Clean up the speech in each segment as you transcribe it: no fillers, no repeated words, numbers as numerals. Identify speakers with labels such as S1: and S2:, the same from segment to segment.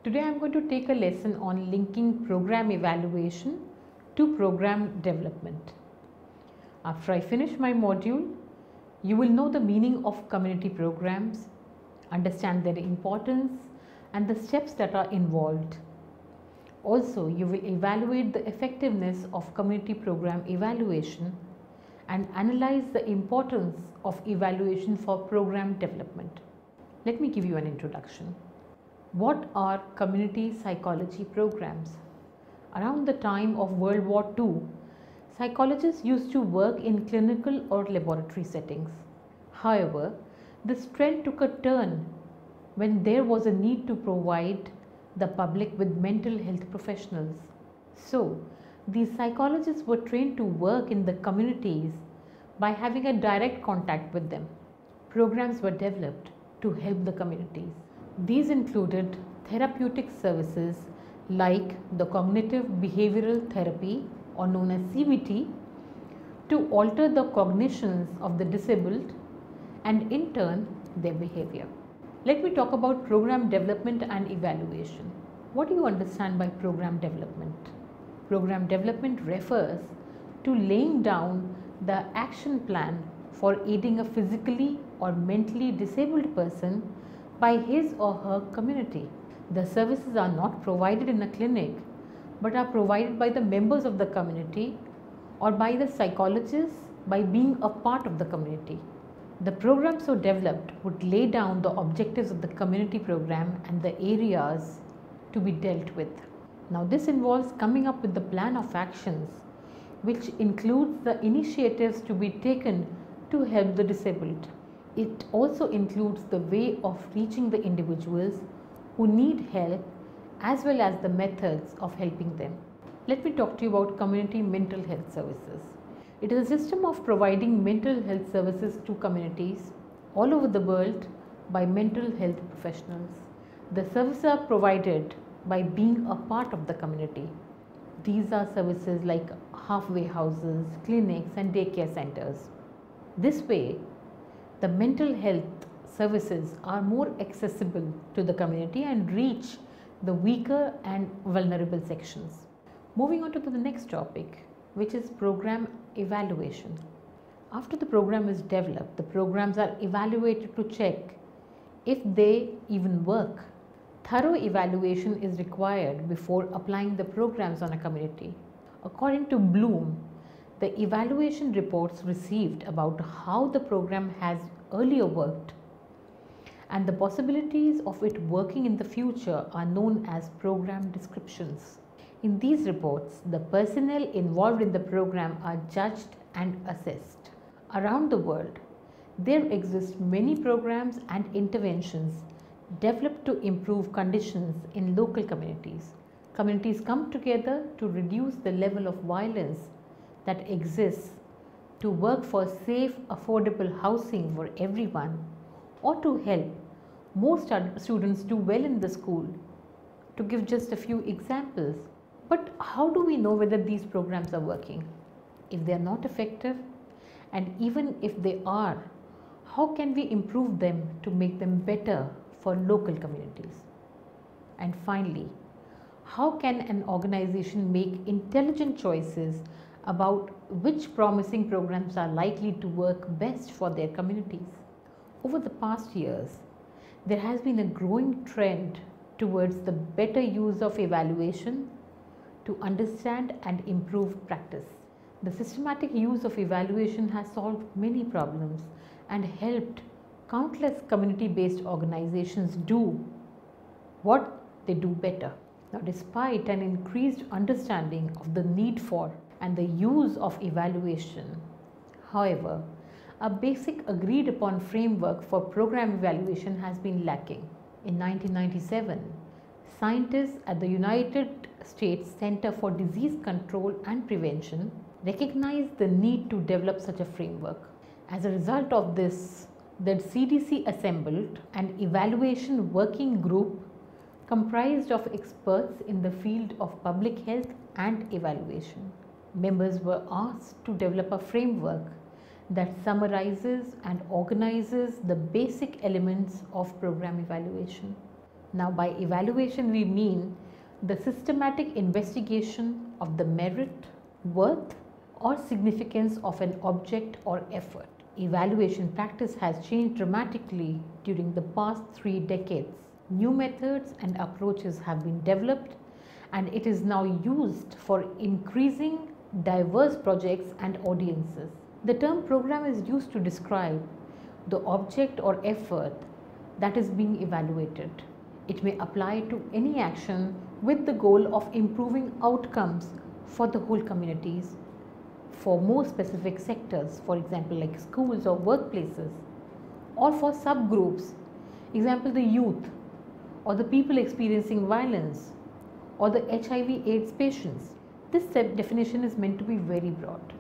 S1: Today I am going to take a lesson on linking program evaluation to program development. After I finish my module, you will know the meaning of community programs, understand their importance and the steps that are involved. Also, you will evaluate the effectiveness of community program evaluation and analyze the importance of evaluation for program development. Let me give you an introduction. What are community psychology programs? Around the time of World War II, psychologists used to work in clinical or laboratory settings. However, this trend took a turn when there was a need to provide the public with mental health professionals. So, these psychologists were trained to work in the communities by having a direct contact with them. Programs were developed to help the communities. These included therapeutic services like the cognitive behavioral therapy, or known as CBT, to alter the cognitions of the disabled and in turn their behavior. Let me talk about program development and evaluation. What do you understand by program development? Program development refers to laying down the action plan for aiding a physically or mentally disabled person by his or her community. The services are not provided in a clinic but are provided by the members of the community or by the psychologists by being a part of the community. The program so developed would lay down the objectives of the community program and the areas to be dealt with. Now this involves coming up with the plan of actions which includes the initiatives to be taken to help the disabled. It also includes the way of reaching the individuals who need help as well as the methods of helping them. Let me talk to you about community mental health services. It is a system of providing mental health services to communities all over the world by mental health professionals. The services are provided by being a part of the community. These are services like halfway houses, clinics and daycare centers. This way, the mental health services are more accessible to the community and reach the weaker and vulnerable sections. Moving on to the next topic, which is program evaluation. After the program is developed, the programs are evaluated to check if they even work. Thorough evaluation is required before applying the programs on a community. According to Bloom, the evaluation reports received about how the program has earlier worked and the possibilities of it working in the future are known as program descriptions. In these reports, the personnel involved in the program are judged and assessed. Around the world, there exist many programs and interventions developed to improve conditions in local communities. Communities come together to reduce the level of violence that exists, to work for safe, affordable housing for everyone, or to help more students do well in the school, to give just a few examples. But how do we know whether these programs are working? If they are not effective, and even if they are, how can we improve them to make them better for local communities? And finally, how can an organization make intelligent choices about which promising programs are likely to work best for their communities? Over the past years, there has been a growing trend towards the better use of evaluation to understand and improve practice. The systematic use of evaluation has solved many problems and helped countless community-based organizations do what they do better. Now, despite an increased understanding of the need for and the use of evaluation, however, a basic agreed upon framework for program evaluation has been lacking. In 1997, scientists at the United States Center for Disease Control and Prevention recognized the need to develop such a framework. As a result of this, the CDC assembled an evaluation working group comprised of experts in the field of public health and evaluation. Members were asked to develop a framework that summarizes and organizes the basic elements of program evaluation. Now, by evaluation, we mean the systematic investigation of the merit, worth, or significance of an object or effort. Evaluation practice has changed dramatically during the past 3 decades. New methods and approaches have been developed, and it is now used for increasing diverse projects and audiences. The term program is used to describe the object or effort that is being evaluated. It may apply to any action with the goal of improving outcomes for the whole communities, for more specific sectors, for example like schools or workplaces, or for subgroups, example the youth, or the people experiencing violence, or the HIV/AIDS patients. This definition is meant to be very broad.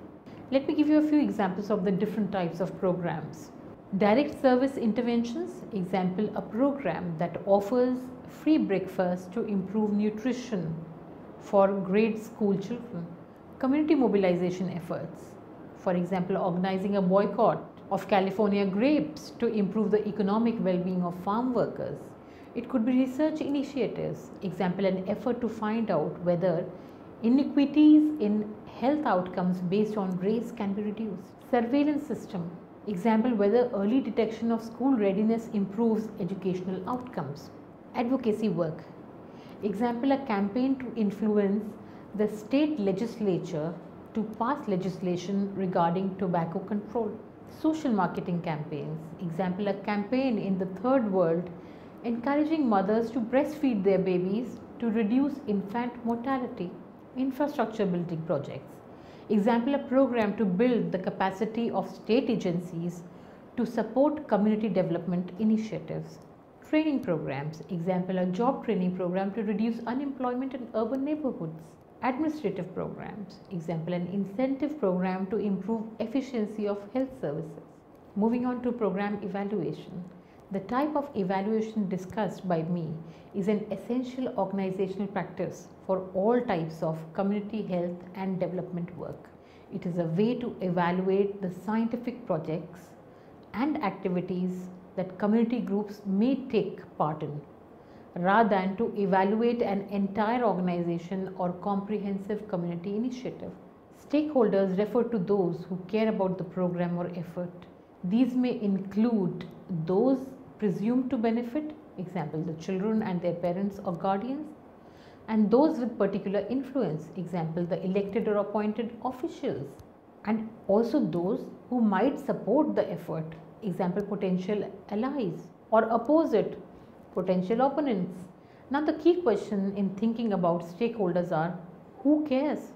S1: Let me give you a few examples of the different types of programs. Direct service interventions, example a program that offers free breakfast to improve nutrition for grade school children. Community mobilization efforts, for example organizing a boycott of California grapes to improve the economic well-being of farm workers. It could be research initiatives, example an effort to find out whether inequities in health outcomes based on race can be reduced. Surveillance system, example whether early detection of school readiness improves educational outcomes. Advocacy work, example a campaign to influence the state legislature to pass legislation regarding tobacco control. Social marketing campaigns, example a campaign in the third world encouraging mothers to breastfeed their babies to reduce infant mortality. Infrastructure building projects, example a program to build the capacity of state agencies to support community development initiatives. Training programs, example a job training program to reduce unemployment in urban neighborhoods. Administrative programs, example an incentive program to improve efficiency of health services. Moving on to program evaluation. The type of evaluation discussed by me is an essential organizational practice for all types of community health and development work. It is a way to evaluate the scientific projects and activities that community groups may take part in, rather than to evaluate an entire organization or comprehensive community initiative. Stakeholders refer to those who care about the program or effort. These may include those presumed to benefit, example the children and their parents or guardians, and those with particular influence, example the elected or appointed officials, and also those who might support the effort, example potential allies, or oppose it, potential opponents. Now the key question in thinking about stakeholders are, who cares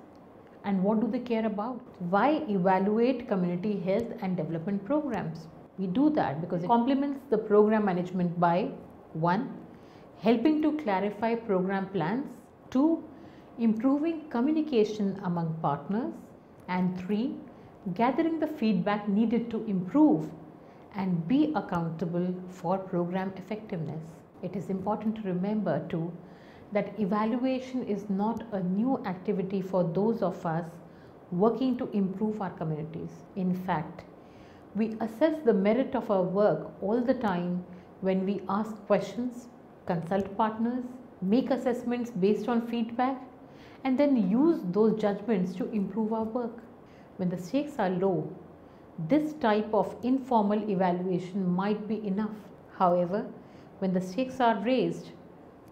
S1: and what do they care about? Why evaluate community health and development programs? We do that because it complements the program management by 1. Helping to clarify program plans, 2. Improving communication among partners, and 3. Gathering the feedback needed to improve and be accountable for program effectiveness. It is important to remember too that evaluation is not a new activity for those of us working to improve our communities. In fact, we assess the merit of our work all the time when we ask questions, consult partners, make assessments based on feedback, and then use those judgments to improve our work. When the stakes are low, this type of informal evaluation might be enough. However, when the stakes are raised,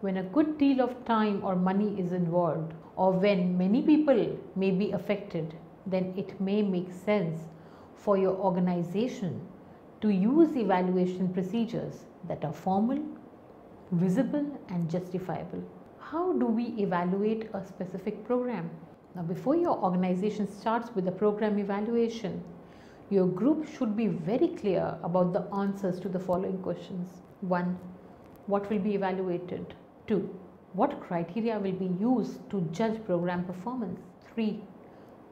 S1: when a good deal of time or money is involved, or when many people may be affected, then it may make sense for your organization to use evaluation procedures that are formal, visible, and justifiable. How do we evaluate a specific program? Now, before your organization starts with the program evaluation, your group should be very clear about the answers to the following questions. 1. What will be evaluated? 2. What criteria will be used to judge program performance? 3.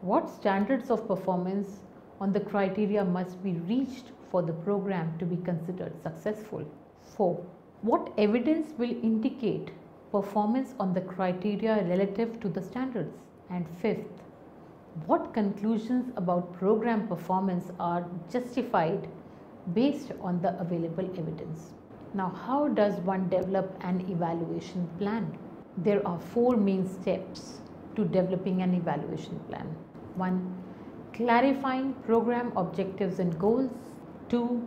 S1: What standards of performance on the criteria must be reached for the program to be considered successful? 4. What evidence will indicate performance on the criteria relative to the standards? And 5th, what conclusions about program performance are justified based on the available evidence? Now, how does one develop an evaluation plan? There are 4 main steps to developing an evaluation plan. 1. Clarifying program objectives and goals. 2.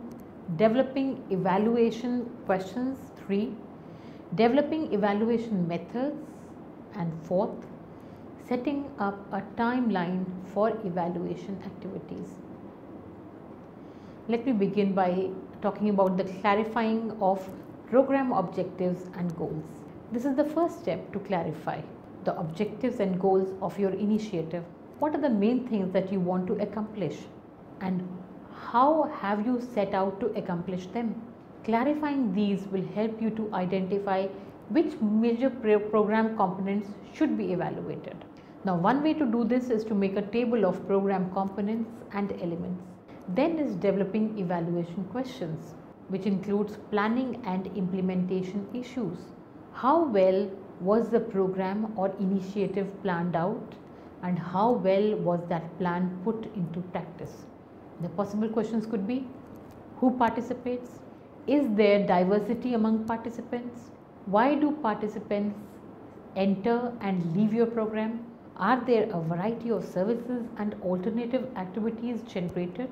S1: Developing evaluation questions. 3. Developing evaluation methods. And 4th, setting up a timeline for evaluation activities. Let me begin by talking about the clarifying of program objectives and goals. This is the first step to clarify the objectives and goals of your initiative. What are the main things that you want to accomplish and how have you set out to accomplish them? Clarifying these will help you to identify which major program components should be evaluated. Now, one way to do this is to make a table of program components and elements. Then is developing evaluation questions, which includes planning and implementation issues. How well was the program or initiative planned out, and how well was that plan put into practice? The possible questions could be: who participates? Is there diversity among participants? Why do participants enter and leave your program? Are there a variety of services and alternative activities generated?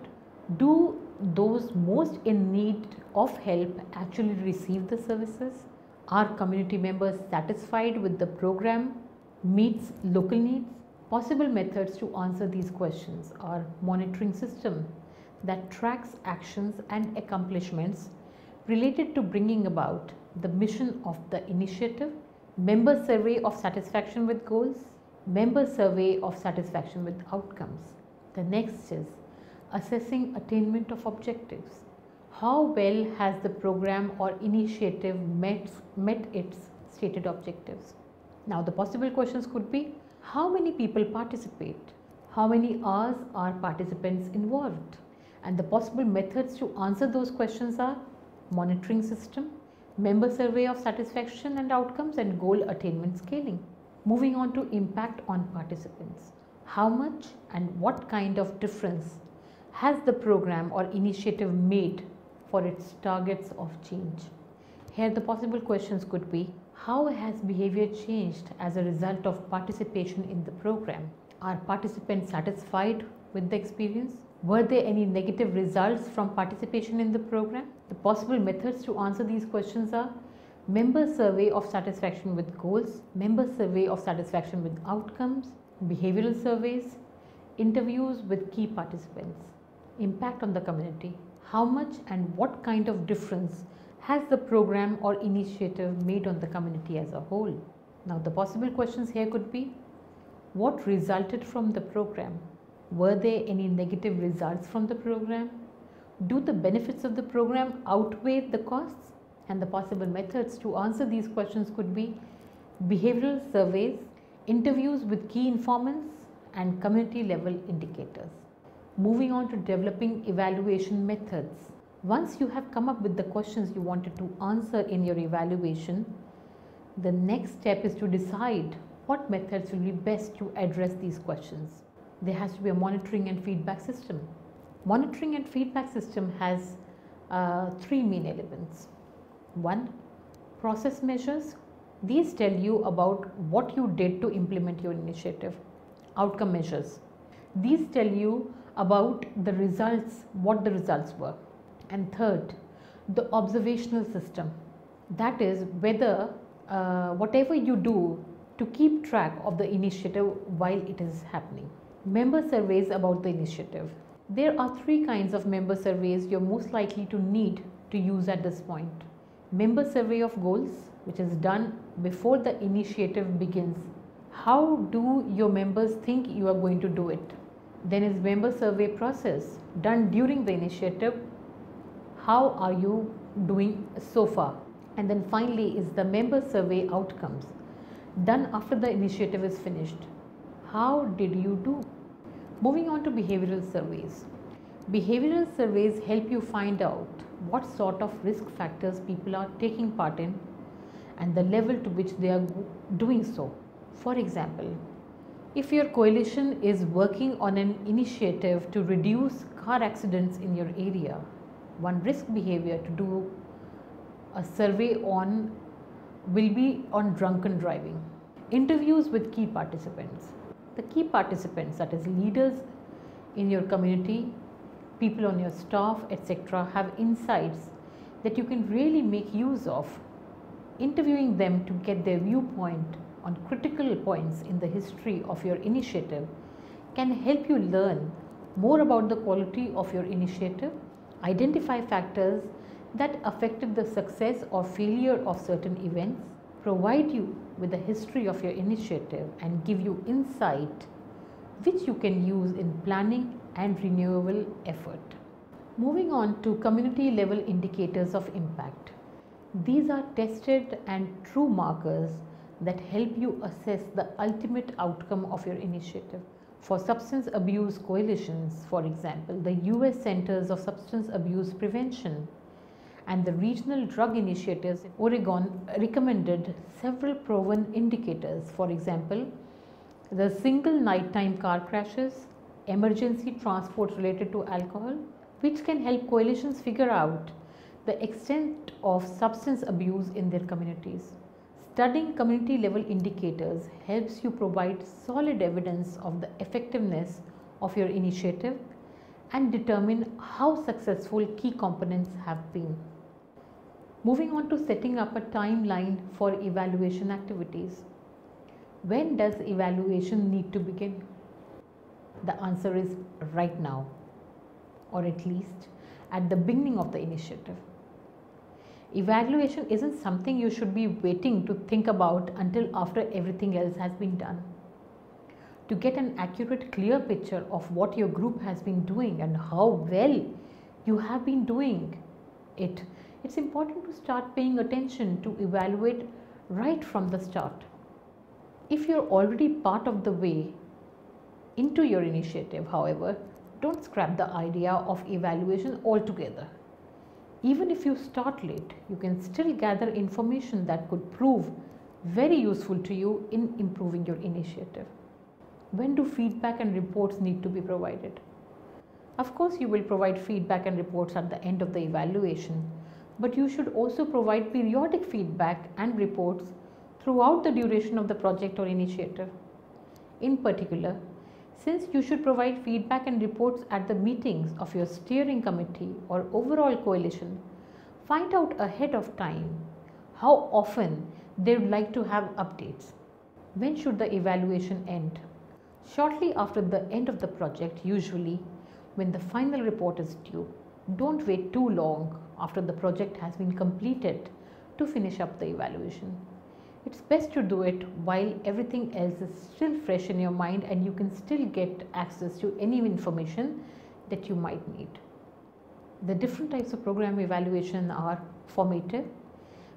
S1: Do those most in need of help actually receive the services? Are community members satisfied with the program? Meets local needs? Possible methods to answer these questions are monitoring system that tracks actions and accomplishments related to bringing about the mission of the initiative, member survey of satisfaction with goals, member survey of satisfaction with outcomes. The next is assessing attainment of objectives. How well has the program or initiative met its stated objectives? Now, the possible questions could be: how many people participate? How many hours are participants involved? And the possible methods to answer those questions are monitoring system, member survey of satisfaction and outcomes, and goal attainment scaling. Moving on to impact on participants. How much and what kind of difference has the program or initiative made for its targets of change? Here the possible questions could be: how has behavior changed as a result of participation in the program? Are participants satisfied with the experience? Were there any negative results from participation in the program? The possible methods to answer these questions are member survey of satisfaction with goals, member survey of satisfaction with outcomes, behavioral surveys, interviews with key participants. Impact on the community. How much and what kind of difference has the program or initiative made on the community as a whole? Now, the possible questions here could be: what resulted from the program? Were there any negative results from the program? Do the benefits of the program outweigh the costs? And the possible methods to answer these questions could be behavioral surveys, interviews with key informants, and community level indicators. Moving on to developing evaluation methods. Once you have come up with the questions you wanted to answer in your evaluation, the next step is to decide what methods will be best to address these questions. There has to be a monitoring and feedback system. Monitoring and feedback system has 3 main elements. 1. Process measures. These tell you about what you did to implement your initiative. Outcome measures. These tell you about the results, what the results were. And third, the observational system. That is whether whatever you do to keep track of the initiative while it is happening. Member surveys about the initiative. There are 3 kinds of member surveys you're most likely to need to use at this point. Member survey of goals, which is done before the initiative begins. How do your members think you are going to do it? Then is member survey process, done during the initiative. How are you doing so far? And then finally is the member survey outcomes, done after the initiative is finished. How did you do? Moving on to behavioral surveys. Behavioral surveys help you find out what sort of risk factors people are taking part in and the level to which they are doing so. For example, if your coalition is working on an initiative to reduce car accidents in your area, one risk behavior to do A survey will be on drunken driving. Interviews with key participants. The key participants, that is leaders in your community, people on your staff, etc., have insights that you can really make use of. Interviewing them to get their viewpoint on critical points in the history of your initiative can help you learn more about the quality of your initiative, identify factors that affected the success or failure of certain events, provide you with the history of your initiative, and give you insight which you can use in planning and renewable effort. Moving on to community level indicators of impact. These are tested and true markers that help you assess the ultimate outcome of your initiative. For substance abuse coalitions, for example, the US Centers of Substance Abuse Prevention and the regional drug initiatives in Oregon recommended several proven indicators. For example, the single nighttime car crashes, emergency transport related to alcohol, which can help coalitions figure out the extent of substance abuse in their communities. Studying community level indicators helps you provide solid evidence of the effectiveness of your initiative and determine how successful key components have been. Moving on to setting up a timeline for evaluation activities. When does evaluation need to begin? The answer is right now, or at least at the beginning of the initiative. Evaluation isn't something you should be waiting to think about until after everything else has been done. To get an accurate, clear picture of what your group has been doing and how well you have been doing it, it's important to start paying attention to evaluate right from the start. If you're already part of the way into your initiative, however, don't scrap the idea of evaluation altogether. Even if you start late, you can still gather information that could prove very useful to you in improving your initiative. When do feedback and reports need to be provided? Of course, you will provide feedback and reports at the end of the evaluation, but you should also provide periodic feedback and reports throughout the duration of the project or initiative. In particular, since you should provide feedback and reports at the meetings of your steering committee or overall coalition, find out ahead of time how often they would like to have updates. When should the evaluation end? Shortly after the end of the project, usually when the final report is due. Don't wait too long after the project has been completed to finish up the evaluation. It's best to do it while everything else is still fresh in your mind and you can still get access to any information that you might need. The different types of program evaluation are formative,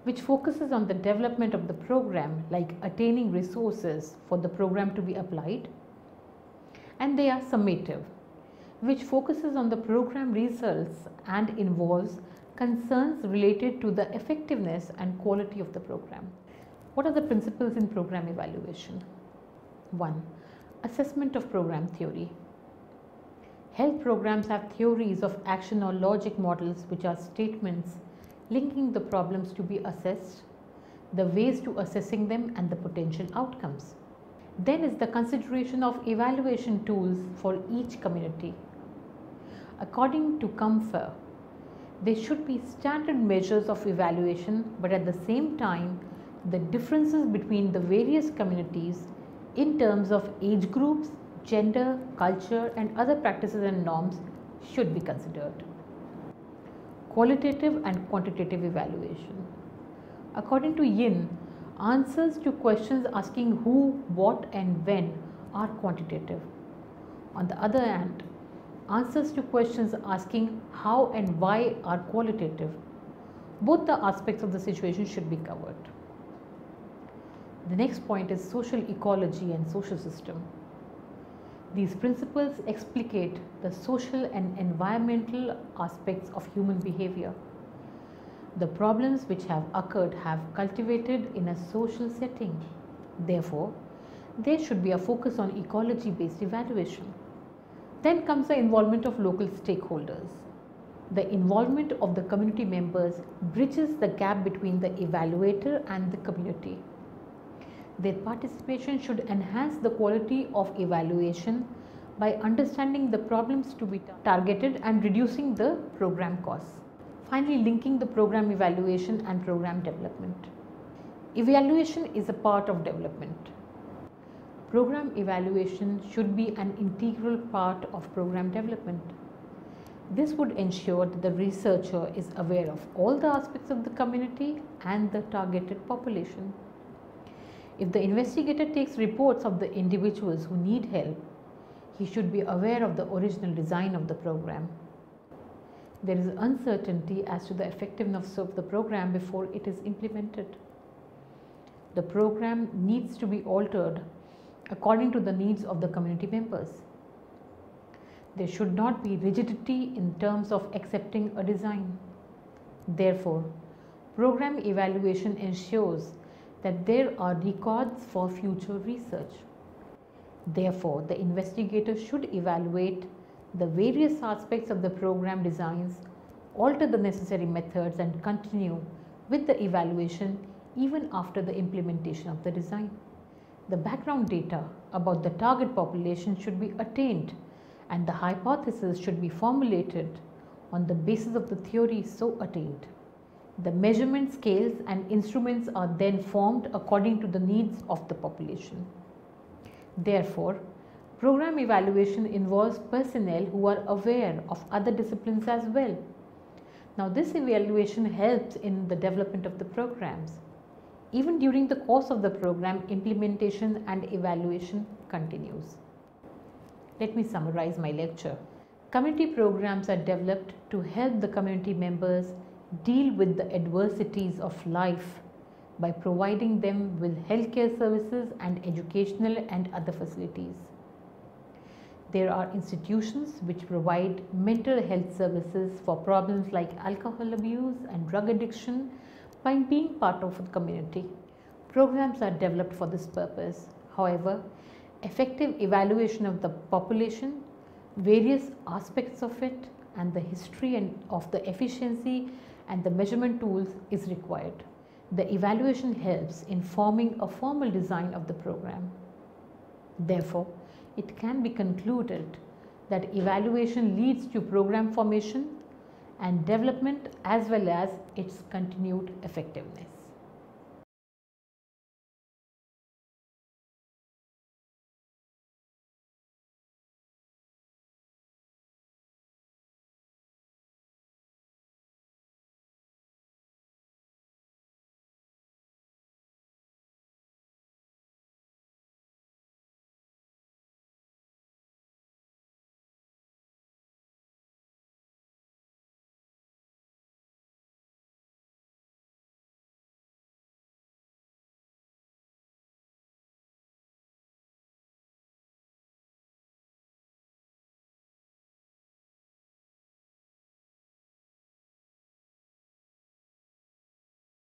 S1: which focuses on the development of the program, like attaining resources for the program to be applied. And they are summative, which focuses on the program results and involves concerns related to the effectiveness and quality of the program. What are the principles in program evaluation? 1. Assessment of program theory. Health programs have theories of action or logic models, which are statements linking the problems to be assessed, the ways to assessing them, and the potential outcomes. Then is the consideration of evaluation tools for each community. According to COMFA, there should be standard measures of evaluation, but at the same time, the differences between the various communities in terms of age groups, gender, culture, and other practices and norms should be considered. Qualitative and quantitative evaluation. According to Yin, answers to questions asking who, what, and when are quantitative. On the other hand, answers to questions asking how and why are qualitative. Both the aspects of the situation should be covered. The next point is social ecology and social system. These principles explicate the social and environmental aspects of human behavior. The problems which have occurred have cultivated in a social setting. Therefore, there should be a focus on ecology-based evaluation. Then comes the involvement of local stakeholders. The involvement of the community members bridges the gap between the evaluator and the community. Their participation should enhance the quality of evaluation by understanding the problems to be targeted and reducing the program costs. Finally, linking the program evaluation and program development. Evaluation is a part of development. Program evaluation should be an integral part of program development. This would ensure that the researcher is aware of all the aspects of the community and the targeted population. If the investigator takes reports of the individuals who need help, he should be aware of the original design of the program. There is uncertainty as to the effectiveness of the program before it is implemented. The program needs to be altered according to the needs of the community members. There should not be rigidity in terms of accepting a design. Therefore, program evaluation ensures that there are records for future research. Therefore, the investigator should evaluate the various aspects of the program designs, alter the necessary methods, and continue with the evaluation even after the implementation of the design. The background data about the target population should be attained, and the hypothesis should be formulated on the basis of the theory so attained. The measurement scales and instruments are then formed according to the needs of the population. Therefore, program evaluation involves personnel who are aware of other disciplines as well. Now, this evaluation helps in the development of the programs. Even during the course of the program, implementation and evaluation continues. Let me summarize my lecture. Community programs are developed to help the community members deal with the adversities of life by providing them with healthcare services and educational and other facilities. There are institutions which provide mental health services for problems like alcohol abuse and drug addiction by being part of the community. Programs are developed for this purpose. However, effective evaluation of the population, various aspects of it, and the history and of the efficiency and the measurement tools is required. The evaluation helps in forming a formal design of the program. Therefore, it can be concluded that evaluation leads to program formation and development as well as its continued effectiveness.